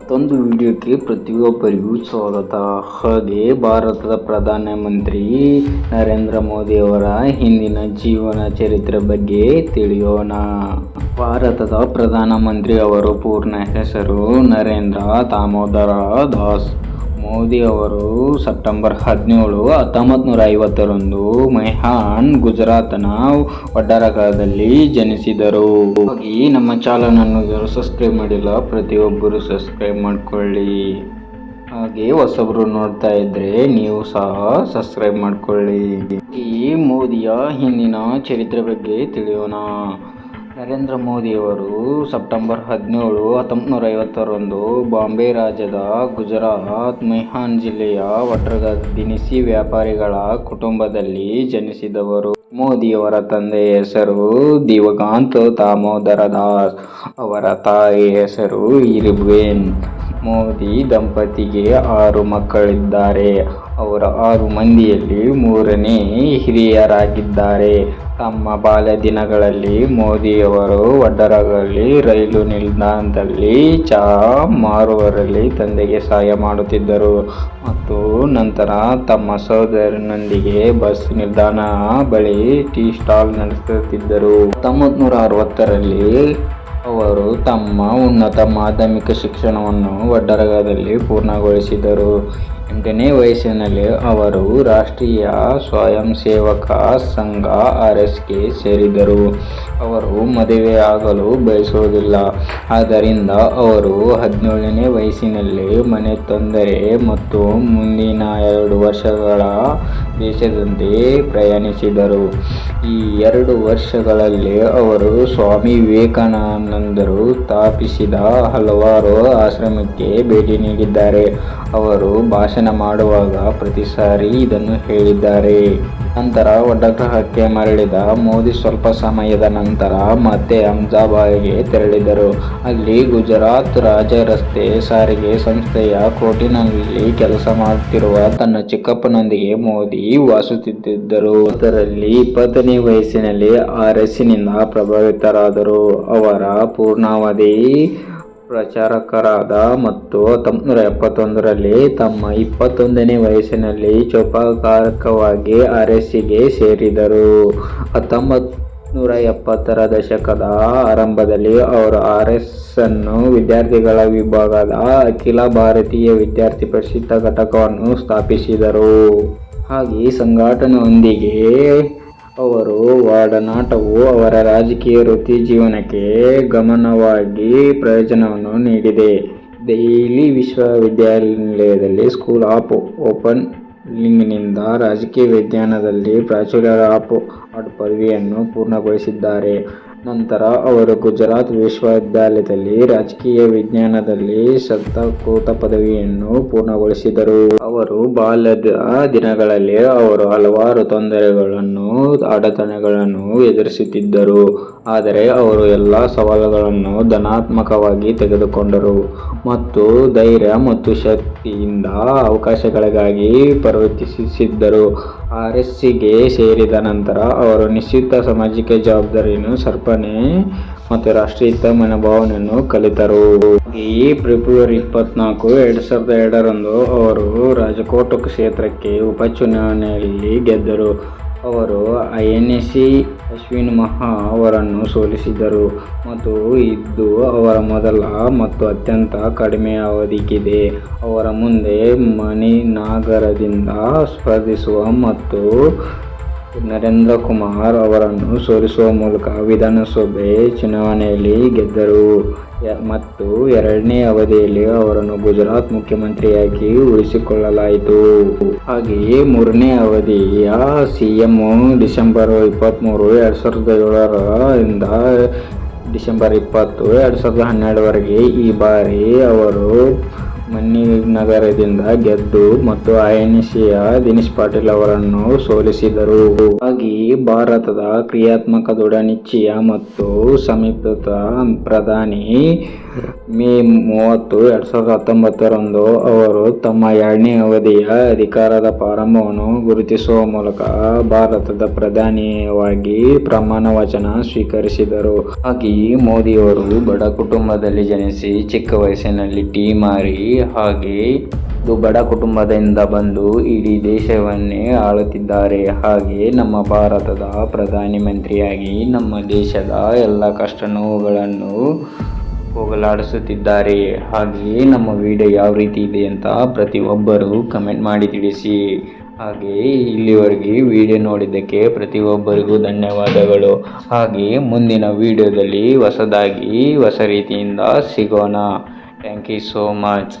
ಮತ್ತೊಂದು ವಿಡಿಯೋಕ್ಕೆ ಪ್ರತಿಯೊಬ್ಬರಿಗೂ ಸ್ವಾಗತ. ಹಾಗೆ ಭಾರತದ ಪ್ರಧಾನಮಂತ್ರಿ ನರೇಂದ್ರ ಮೋದಿ ಅವರ ಹಿಂದಿನ ಜೀವನ ಚರಿತ್ರೆ ಬಗ್ಗೆ ತಿಳಿಯೋಣ. ಭಾರತದ ಪ್ರಧಾನಮಂತ್ರಿ ಅವರ ಪೂರ್ಣ ಹೆಸರು ನರೇಂದ್ರ ದಾಮೋದರ ದಾಸ್ ಮೋದಿ ಅವರು ಸೆಪ್ಟೆಂಬರ್ 17, 1950ರಂದು ಮೆಹಾನ್, ಗುಜರಾತ್ನ ವಡೋದರಾದಲ್ಲಿ ಜನಿಸಿದರು. ಹಾಗೆ ನಮ್ಮ ಚಾನಲ್ ಅನ್ನು ಯಾರು ಸಬ್ಸ್ಕ್ರೈಬ್ ಮಾಡಿಲ್ಲ, ಪ್ರತಿಯೊಬ್ಬರು ಸಬ್ಸ್ಕ್ರೈಬ್ ಮಾಡ್ಕೊಳ್ಳಿ. ಹಾಗೆ ಹೊಸಬ್ರು ನೋಡ್ತಾ ಇದ್ರೆ ನೀವು ಸಹ ಸಬ್ಸ್ಕ್ರೈಬ್ ಮಾಡ್ಕೊಳ್ಳಿ. ಈ ಮೋದಿಯ ಹಿಂದಿನ ಚರಿತ್ರೆ ಬಗ್ಗೆ ತಿಳಿಯೋಣ. ನರೇಂದ್ರ ಮೋದಿಯವರು ಸೆಪ್ಟೆಂಬರ್ 17, 1950ರಂದು ಬಾಂಬೆ ರಾಜ್ಯದ ಗುಜರಾತ್ ಮೆಹಾನ್ ಜಿಲ್ಲೆಯ ವಡೋದರಾ ದಿನಸಿ ವ್ಯಾಪಾರಿಗಳ ಕುಟುಂಬದಲ್ಲಿ ಜನಿಸಿದವರು. ಮೋದಿಯವರ ತಂದೆಯ ಹೆಸರು ದಿವಂಗತ ದಾಮೋದರ ದಾಸ್, ಅವರ ತಾಯಿಯ ಹೆಸರು ಇರ್ಬೇನ್. ಮೋದಿ ದಂಪತಿಗೆ 6 ಮಕ್ಕಳಿದ್ದಾರೆ. ಅವರ 6 ಮಂದಿಯಲ್ಲಿ 3ನೇ ಹಿರಿಯರಾಗಿದ್ದಾರೆ. ತಮ್ಮ ಬಾಲ್ಯ ದಿನಗಳಲ್ಲಿ ಮೋದಿಯವರು ವಡೋದರಾದಲ್ಲಿ ರೈಲು ನಿಲ್ದಾಣದಲ್ಲಿ ಚಹಾ ಮಾರುವವರಲ್ಲಿ ತಂದೆಗೆ ಸಹಾಯ ಮಾಡುತ್ತಿದ್ದರು ಮತ್ತು ನಂತರ ತಮ್ಮ ಸಹೋದರನೊಂದಿಗೆ ಬಸ್ ನಿಲ್ದಾಣ ಬಳಿ ಟೀ ಸ್ಟಾಲ್ ನಡೆಸುತ್ತಿದ್ದರು. 1960ರಲ್ಲಿ ಅವರು ತಮ್ಮ ಉನ್ನತ ಮಾಧ್ಯಮಿಕ ಶಿಕ್ಷಣವನ್ನು ವಡೋದರಾದಲ್ಲಿ ಪೂರ್ಣಗೊಳಿಸಿದರು. 8ನೇ ವಯಸ್ಸಿನಲ್ಲಿ ಅವರು ರಾಷ್ಟ್ರೀಯ ಸ್ವಯಂ ಸೇವಕ ಸಂಘ RSSಗೆ ಸೇರಿದರು. ಅವರು ಮದುವೆಯಾಗಲು ಬಯಸುವುದಿಲ್ಲ. ಆದ್ದರಿಂದ ಅವರು 17ನೇ ವಯಸ್ಸಿನಲ್ಲಿ ಮನೆ ತೊಂದರೆ ಮತ್ತು ಮುಂದಿನ 2 ವರ್ಷಗಳ ದೇಶದಾದ್ಯಂತ ಪ್ರಯಾಣಿಸಿದರು. ಈ 2 ವರ್ಷಗಳಲ್ಲಿ ಅವರು ಸ್ವಾಮಿ ವಿವೇಕಾನಂದರು ಸ್ಥಾಪಿಸಿದ ಹಲವಾರು ಆಶ್ರಮಕ್ಕೆ ಭೇಟಿ ನೀಡಿದ್ದಾರೆ. ಅವರು ಭಾಷಣ ಮಾಡುವಾಗ ಪ್ರತಿ ಸಾರಿ ಇದನ್ನು ಹೇಳಿದ್ದಾರೆ. ನಂತರ ವಡೋದರಾಕ್ಕೆ ಮರಳಿದ ಮೋದಿ ಸ್ವಲ್ಪ ಸಮಯದ ನಂತರ ಮತ್ತೆ ಅಹಮದಾಬಾದ್ಗೆ ತೆರಳಿದರು. ಅಲ್ಲಿ ಗುಜರಾತ್ ರಾಜ್ಯ ರಸ್ತೆ ಸಾರಿಗೆ ಸಂಸ್ಥೆಯ ಕೋರ್ಟಿನಲ್ಲಿ ಕೆಲಸ ಮಾಡುತ್ತಿರುವ ತನ್ನ ಚಿಕ್ಕಪ್ಪನೊಂದಿಗೆ ಮೋದಿ ವಾಸಿಸುತ್ತಿದ್ದರು. ಅದರಲ್ಲಿ 20ನೇ ವಯಸ್ಸಿನಲ್ಲಿ RSSನಿಂದ ಪ್ರಭಾವಿತರಾದರು. ಅವರ ಪೂರ್ಣಾವಧಿ ಪ್ರಚಾರಕರಾದ ಮತ್ತು 1971ರಲ್ಲಿ ತಮ್ಮ 21ನೇ ವಯಸ್ಸಿನಲ್ಲಿ ಔಪಚಾರಿಕವಾಗಿ RSSಗೆ ಸೇರಿದರು. 1970ರ ದಶಕದ ಆರಂಭದಲ್ಲಿ ಅವರು RSSನ ವಿದ್ಯಾರ್ಥಿಗಳ ವಿಭಾಗದ ಅಖಿಲ ಭಾರತೀಯ ವಿದ್ಯಾರ್ಥಿ ಪರಿಷತ್ ಘಟಕವನ್ನು ಸ್ಥಾಪಿಸಿದರು. ಹಾಗೆ ಈ ಸಂಘಟನೆಯೊಂದಿಗೆ ಅವರ ಒಡನಾಟವು ಅವರ ರಾಜಕೀಯ ವೃತ್ತಿ ಜೀವನಕ್ಕೆ ಗಮನಾರ್ಹವಾಗಿ ಪ್ರಯೋಜನವನ್ನು ನೀಡಿದೆ. ದೆಹಲಿ ವಿಶ್ವವಿದ್ಯಾಲಯದಲ್ಲಿ ಸ್ಕೂಲ್ ಆಫ್ ಓಪನ್ ಲೀಡರ್ಶಿಪ್ನಿಂದ ರಾಜಕೀಯ ವಿಜ್ಞಾನದಲ್ಲಿ ಬ್ಯಾಚುಲರ್ ಆಫ್ ಆರ್ಟ್ಸ್ ಪದವಿಯನ್ನು ಪೂರ್ಣಗೊಳಿಸಿದ್ದಾರೆ. ನಂತರ ಅವರು ಗುಜರಾತ್ ವಿಶ್ವವಿದ್ಯಾಲಯದಲ್ಲಿ ರಾಜಕೀಯ ವಿಜ್ಞಾನದಲ್ಲಿ ಸ್ನಾತಕೋತ್ತರ ಪದವಿಯನ್ನು ಪೂರ್ಣಗೊಳಿಸಿದರು. ಅವರ ಬಾಲ್ಯದ ದಿನಗಳಲ್ಲಿ ಅವರು ಹಲವಾರು ತೊಂದರೆಗಳನ್ನು, ಅಡೆತಡೆಗಳನ್ನು ಎದುರಿಸುತ್ತಿದ್ದರು. ಆದರೆ ಅವರು ಎಲ್ಲ ಸವಾಲುಗಳನ್ನು ಧನಾತ್ಮಕವಾಗಿ ತೆಗೆದುಕೊಂಡರು ಮತ್ತು ಧೈರ್ಯ ಮತ್ತು ಶಕ್ತಿಯಿಂದ ಅವಕಾಶಗಳಿಗಾಗಿ ಪ್ರಯತ್ನಿಸಿದರು. RSSಗೆ ಸೇರಿದ ನಂತರ ಅವರು ನಿಶ್ಚಿತ ಸಾಮಾಜಿಕ ಜವಾಬ್ದಾರಿಯನ್ನು, ಸಮರ್ಪಣೆ ಮತ್ತು ರಾಷ್ಟ್ರೀಯತೆಯ ಮನೋಭಾವನೆಯನ್ನು ಕಲಿತರು. ಹಾಗೆಯೇ ಫೆಬ್ರವರಿ 24, 2002ರಂದು ಅವರು ರಾಜಕೋಟ್ ಕ್ಷೇತ್ರಕ್ಕೆ ಉಪಚುನಾವಣೆಯಲ್ಲಿ ಗೆದ್ದರು. ಅವರು INC ಅಶ್ವಿನಿ ಮಹಾ ಅವರನ್ನು ಸೋಲಿಸಿದರು ಮತ್ತು ಇದು ಅವರ ಮೊದಲ ಮತ್ತು ಅತ್ಯಂತ ಕಡಿಮೆ ಅವಧಿಯಾಗಿದೆ. ಅವರ ಮುಂದೆ ಮಣಿನಗರದಿಂದ ಸ್ಪರ್ಧಿಸುವ ಮತ್ತು ನರೇಂದ್ರ ಕುಮಾರ್ ಅವರನ್ನು ಸೋಲಿಸುವ ಮೂಲಕ ವಿಧಾನಸಭೆ ಚುನಾವಣೆಯಲ್ಲಿ ಗೆದ್ದರು ಮತ್ತು 2ನೇ ಅವಧಿಯಲ್ಲಿ ಅವರನ್ನು ಗುಜರಾತ್ ಮುಖ್ಯಮಂತ್ರಿಯಾಗಿ ಉಳಿಸಿಕೊಳ್ಳಲಾಯಿತು. ಹಾಗೆಯೇ 3ನೇ ಅವಧಿಯ CM ಡಿಸೆಂಬರ್ 23, 2007ರಿಂದ ಡಿಸೆಂಬರ್ 20, 2012ವರೆಗೆ. ಈ ಬಾರಿ ಅವರು ಮಣಿನಗರದಿಂದ ಗೆದ್ದು ಮತ್ತು INCಯ ದಿನೇಶ್ ಪಾಟೀಲ್ ಅವರನ್ನು ಸೋಲಿಸಿದರು. ಹಾಗೆಯೇ ಭಾರತದ ಕ್ರಿಯಾತ್ಮಕ, ದೃಢ ನಿಶ್ಚಯ ಮತ್ತು ಸಮರ್ಪಿತ ಪ್ರಧಾನಿ ಮೇ 30, 2019ರಂದು ಅವರು ತಮ್ಮ 2ನೇ ಅವಧಿಯ ಅಧಿಕಾರದ ಪ್ರಾರಂಭವನ್ನು ಗುರುತಿಸುವ ಮೂಲಕ ಭಾರತದ ಪ್ರಧಾನಿಯಾಗಿ ಪ್ರಮಾಣ ವಚನ ಸ್ವೀಕರಿಸಿದರು. ಹಾಗೆಯೇ ಮೋದಿಯವರು ಬಡ ಕುಟುಂಬದಲ್ಲಿ ಜನಿಸಿ ಚಿಕ್ಕ ವಯಸ್ಸಿನಲ್ಲಿ ಟೀ ಮಾರಿ ಹಾಗೆ ಬಡ ಕುಟುಂಬದಿಂದ ಬಂದು ಇಡೀ ದೇಶವನ್ನೇ ಆಳುತ್ತಿದ್ದಾರೆ. ಹಾಗೆ ನಮ್ಮ ಭಾರತದ ಪ್ರಧಾನಿ ಮಂತ್ರಿಯಾಗಿ ನಮ್ಮ ದೇಶದ ಎಲ್ಲ ಕಷ್ಟ ನೋವುಗಳನ್ನು ಹೋಗಲಾಡಿಸುತ್ತಿದ್ದಾರೆ. ಹಾಗೆಯೇ ನಮ್ಮ ವಿಡಿಯೋ ಯಾವ ರೀತಿ ಇದೆ ಅಂತ ಪ್ರತಿಯೊಬ್ಬರು ಕಮೆಂಟ್ ಮಾಡಿ ತಿಳಿಸಿ. ಹಾಗೆ ಇಲ್ಲಿವರೆಗೆ ವಿಡಿಯೋ ನೋಡಿದ್ದಕ್ಕೆ ಪ್ರತಿಯೊಬ್ಬರಿಗೂ ಧನ್ಯವಾದಗಳು. ಹಾಗೆ ಮುಂದಿನ ವಿಡಿಯೋದಲ್ಲಿ ಹೊಸ ರೀತಿಯಿಂದ ಸಿಗೋಣ. Thank you so much.